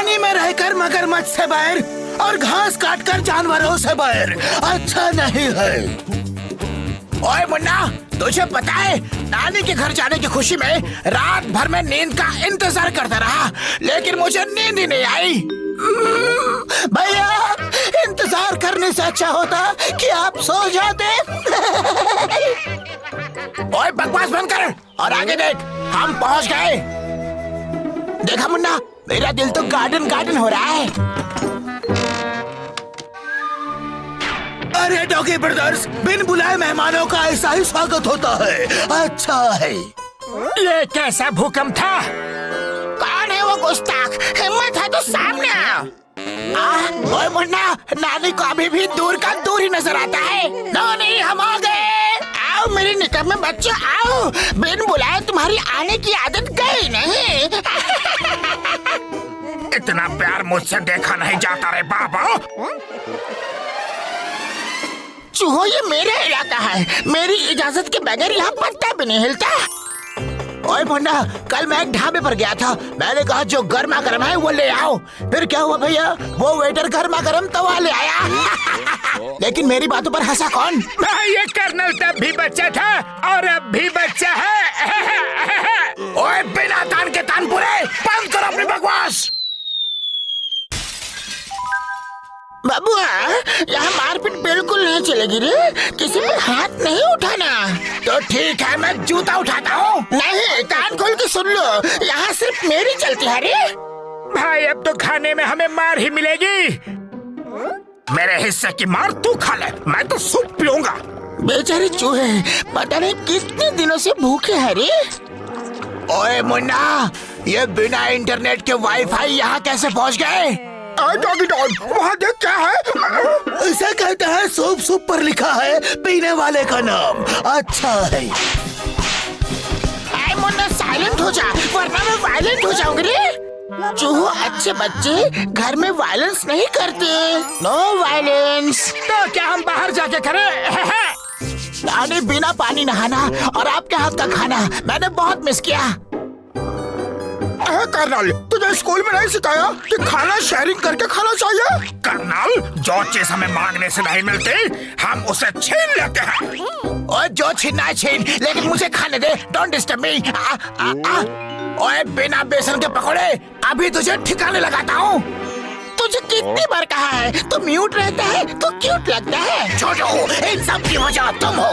पानी में रहकर मगरमच्छ से बैर और घास काटकर जानवरों से बैर अच्छा नहीं है। ओए मुन्ना, तुझे पता है नानी के घर जाने की खुशी में रात भर में नींद का इंतजार करता रहा, लेकिन मुझे नींद ही नहीं आई। भैया, इंतजार करने से अच्छा होता कि आप सो जाते। ओए बकवास बंद कर और आगे देख, हम पहुंच गए। देखा मुन्ना, मेरा दिल तो गार्डन गार्डन हो रहा है। अरे डॉगी ब्रदर्स, बिन बुलाए मेहमानों का ऐसा ही स्वागत होता है। अच्छा है। ये कैसा भूकंप था? कौन है वो गुस्ताख? हिम्मत है तो सामने आ। ओए मुन्ना, नानी को अभी भी दूर का दूर ही नजर आता है। नानी, हम आ गए। आओ मेरे निकट में बच्चों, आओ। बिन बुलाए तुम्हारी आने की आदत गई नहीं। इतना प्यार मुझसे देखा नहीं जाता रे बाबा। चूहो, ये मेरा इलाका है, मेरी इजाजत के बगैर यहाँ पत्ता भी नहीं हिलता। ओए मुन्ना, कल मैं एक ढाबे पर गया था, मैंने कहा जो गर्मा गर्म है वो ले आओ। फिर क्या हुआ भैया, वो वेटर गर्मा गर्म तवा ले आया। लेकिन मेरी बातों पर हंसा कौन? ये कर्नल तब भी बच्चा था और अब भी बच्चा है। ओए बिना तान के तानपुरे, बंद करो अपनी बकवास। बाबू, यहाँ मारपीट बिल्कुल नहीं चलेगी रे, किसी पे हाथ नहीं उठाना। तो ठीक है, मैं जूता उठाता हूँ। नहीं, कान खोल के सुन लो, यहाँ सिर्फ मेरी चलती है रे। भाई, अब तो खाने में हमें मार ही मिलेगी। मेरे हिस्से की मार तू खा ले, मैं तो सूप पीऊंगा। बेचारे चूहे पता नहीं कितने दिनों से भूखे हैं रे। ओए मुन्ना, ये बिना इंटरनेट के वाईफाई यहाँ कैसे पहुँच गए? डॉगी डॉग, वहाँ देख क्या है? इसे कहते हैं सूप। सूप पर लिखा है पीने वाले का नाम। अच्छा है। मुन्ना, साइलेंट हो जा, वरना मैं वायलेंट हो जाऊंगी रे। चूहो, अच्छे बच्चे घर में वायलेंस नहीं करते। No violence. तो क्या हम बाहर जाके करें? नानी, बिना पानी नहाना और आपके हाथ का खाना मैंने बहुत मिस किया। कर्नल, तुझे स्कूल में नहीं सिखाया कि खाना शेयरिंग करके खाना चाहिए? कर्नल, जो चीज हमें मांगने से नहीं मिलती हम उसे छीन लेते हैं। और जो छीनना है छीन, लेकिन मुझे खाने दे। Don't disturb me. ओए बिना बेसन के पकौड़े, अभी तुझे ठिकाने लगाता हूँ। तुझे कितनी बार कहा है, तू म्यूट रहता है तो क्यूट लगता है। छोटो, इन सब की वजह तुम हो।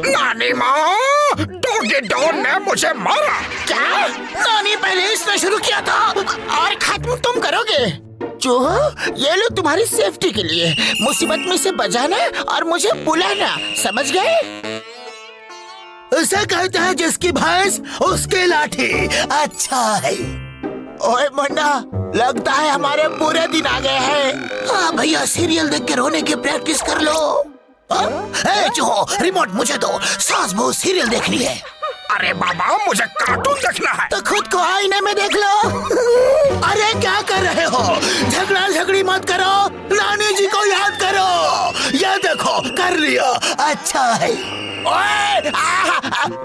नानी माँ, डॉगी डॉन ने मुझे मारा। क्या? नानी पहले इसने शुरू किया था और खत्म तुम करोगे। चूहो, ये लो तुम्हारी सेफ्टी के लिए, मुसीबत में से बचाना और मुझे बुलाना, समझ गए? इसे कहते हैं जिसकी भैंस उसकी लाठी। अच्छा है। ओए मुन्ना, लगता है हमारे पूरे दिन आ गए हैं। हाँ भैया, सीरियल देख के रोने की प्रैक्टिस कर लो। चूहो, रिमोट मुझे दो, सास बहू सीरियल देखनी है। अरे बाबा, मुझे कार्टून देखना है। तो खुद को आईने में देख लो। अरे क्या कर रहे हो? झगड़ा झगड़ी मत करो, नानी जी को याद करो। ये देखो, कर लिया। अच्छा है। ओए,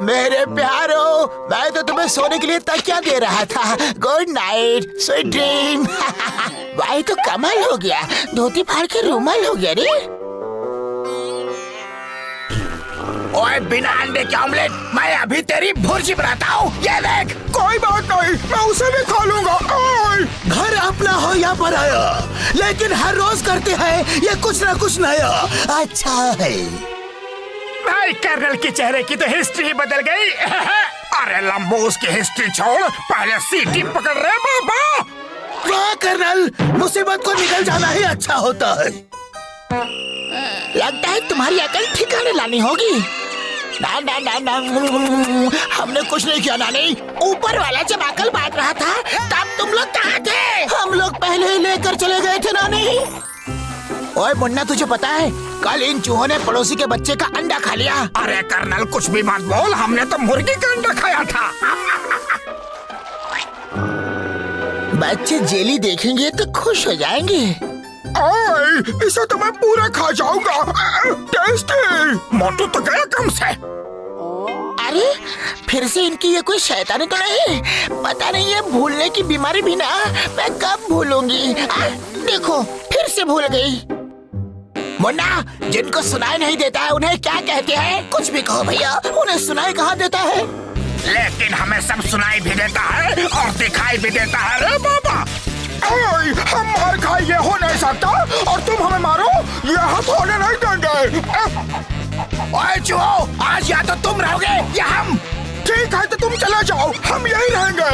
मेरे प्यारो, मैं तो तुम्हें सोने के लिए तकिया दे रहा था। Good night, sweet dream. भाई तो कमाल हो गया, धोती फाड़ के रुमाल हो गया रे। ओए बिना अंडे के ऑमलेट, मैं अभी तेरी भुर्जी बनाता हूँ। ये देख। कोई बात नहीं, मैं उसे भी खा लूंगा। घर अपना हो या पराया, लेकिन हर रोज करते हैं ये कुछ न कुछ नया। अच्छा है। भाई, कर्नल के चेहरे की तो हिस्ट्री ही बदल गई। अरे लंबू, उसकी हिस्ट्री छोड़, पहले सीटी पकड़ रहे बाबा। वाह कर्नल, मुसीबत को निकल जाना ही अच्छा होता है। लगता है तुम्हारी अकल ठिकाने लानी होगी। ना ना ना ना, हमने कुछ नहीं किया नानी। ऊपर वाला जब अकल बांट रहा था तब तुम लोग कहाँ थे? हम लोग पहले ही लेकर चले गए थे नानी। ओए मुन्ना, तुझे पता है कल इन चूहों ने पड़ोसी के बच्चे का अंडा खा लिया। अरे कर्नल, कुछ भी मत बोल, हमने तो मुर्गी का अंडा खाया था। बच्चे जेली देखेंगे तो खुश हो जाएंगे। इसे तो मैं पूरा खा जाऊंगा। टेस्टी। मोटू तो गया कम से। अरे फिर से इनकी ये कोई शैतानी तो नहीं? पता नहीं ये भूलने की बीमारी भी ना मैं कब भूलूंगी। देखो फिर से भूल गई। मुन्ना, जिनको सुनाई नहीं देता है उन्हें क्या कहते हैं? कुछ भी कहो भैया, उन्हें सुनाई कहाँ देता है? लेकिन हमें सब सुनाई भी देता है और दिखाई भी देता है रे बाबा। ओए, हम मार खाए ये हो नहीं सकता और तुम हमें मारो ये हम होने नहीं देंगे। ओए चूहो, आज या तो तुम रहोगे या हम। ठीक है तो तुम चले जाओ, हम यही रहेंगे।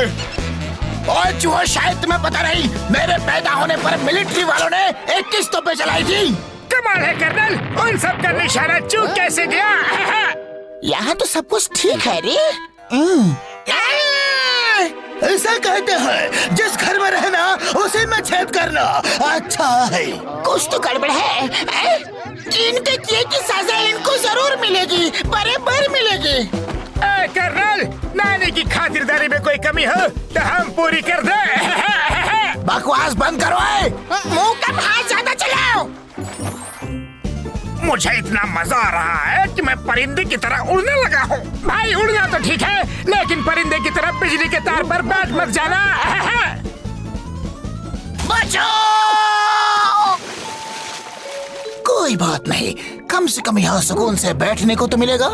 ओए चूहो, शायद तुम्हें पता नहीं, मेरे पैदा होने पर मिलिट्री वालों ने 21 तोपें चलाई थी। कमाल है कर्नल, उन सब का निशाना चूक कैसे गया? यहाँ तो सब कुछ ठीक है रे। ऐसा कहते हैं जिस घर में रहना उसी में छेद करना अच्छा है। कुछ तो गड़बड़ है। इनके किए की सजा इनको जरूर मिलेगी, बराबर मिलेगी। कर्नल, नानी की खातिरदारी में कोई कमी हो तो हम पूरी कर दे। बकवास बंद करो। मुंह कम हाथ ज्यादा चलाओ। मुझे इतना मजा आ रहा है कि मैं परिंदे की तरह उड़ने लगा हूँ। भाई उड़ना तो ठीक है, लेकिन परिंदे की तरह बिजली के तार पर बैठ मत जाना। बचाओ! कोई बात नहीं, कम से कम यहाँ सुकून से बैठने को तो मिलेगा।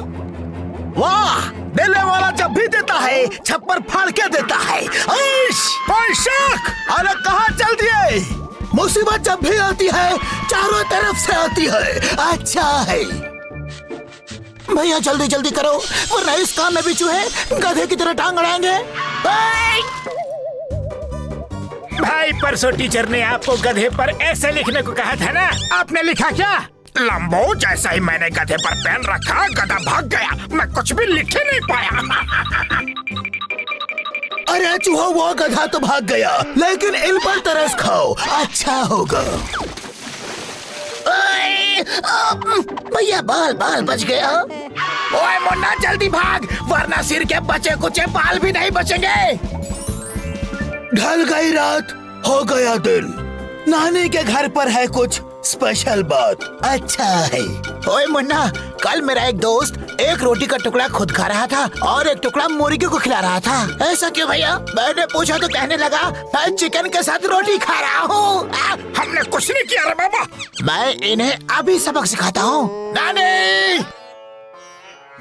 वाह, देने वाला जब भी देता है छप्पर फाड़ के देता है। अरे कहाँ चल दिए? मुसीबत जब भी आती है चारों तरफ से आती है। अच्छा है भैया, जल्दी जल्दी करो वरना इस काम में भी चूहे गधे की तरह टांग अड़ाएंगे। भाई परसों टीचर ने आपको गधे पर ऐसे लिखने को कहा था ना, आपने लिखा क्या? लंबो, जैसा ही मैंने गधे पर पेन रखा गधा भाग गया, मैं कुछ भी लिख ही नहीं पाया। अरे चूहा, वो गधा तो भाग गया लेकिन इन पर तरस खाओ, अच्छा होगा। भैया बाल बाल बच गया। ओए मुन्ना, जल्दी भाग वरना सिर के बचे कुचे बाल भी नहीं बचेंगे। ढल गई रात, हो गया दिन, नानी के घर पर है कुछ स्पेशल बात। अच्छा है। ओए मुन्ना, कल मेरा एक दोस्त एक रोटी का टुकड़ा खुद खा रहा था और एक टुकड़ा मुर्गी को खिला रहा था। ऐसा क्यों भैया? मैंने पूछा तो कहने लगा मैं चिकन के साथ रोटी खा रहा हूँ। हमने कुछ नहीं किया रे बाबा। मैं इन्हें अभी सबक सिखाता हूँ। नानी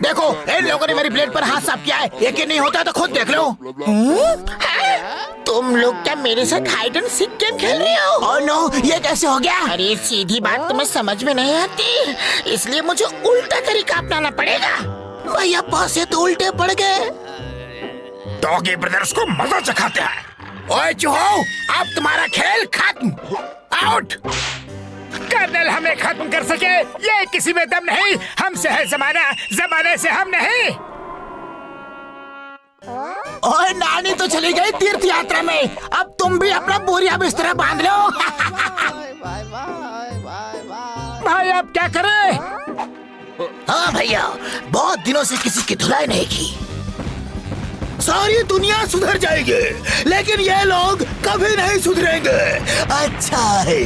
देखो, इन लोगों ने मेरी प्लेट पर हाथ साफ किया है। यकीन नहीं होता तो खुद देख लो। तुम लोग क्या मेरे साथ हाइड एंड सीक गेम खेल रहे हो? ओह नो, ये कैसे हो गया? अरे सीधी बात तुम्हें समझ में नहीं आती, इसलिए मुझे उल्टा तरीका अपनाना पड़ेगा। भैया पासे तो उल्टे पड़ गए। डॉगी ब्रदर्स को मजा चखाते हैं। ओए चूहो, अब तुम्हारा खेल खत्म, आउट। कर्नल, हमें खत्म कर सके ये किसी में दम नहीं। हमसे है जमाना, जमाने से हम नहीं। ओए नानी तो चली गई तीर्थ यात्रा में, अब तुम भी अपना बोरिया बिस्तरा बांध लो। भाई अब क्या करें? हाँ भैया, बहुत दिनों से किसी की धुलाई नहीं की। सारी दुनिया सुधर जाएगी लेकिन ये लोग कभी नहीं सुधरेंगे। अच्छा है।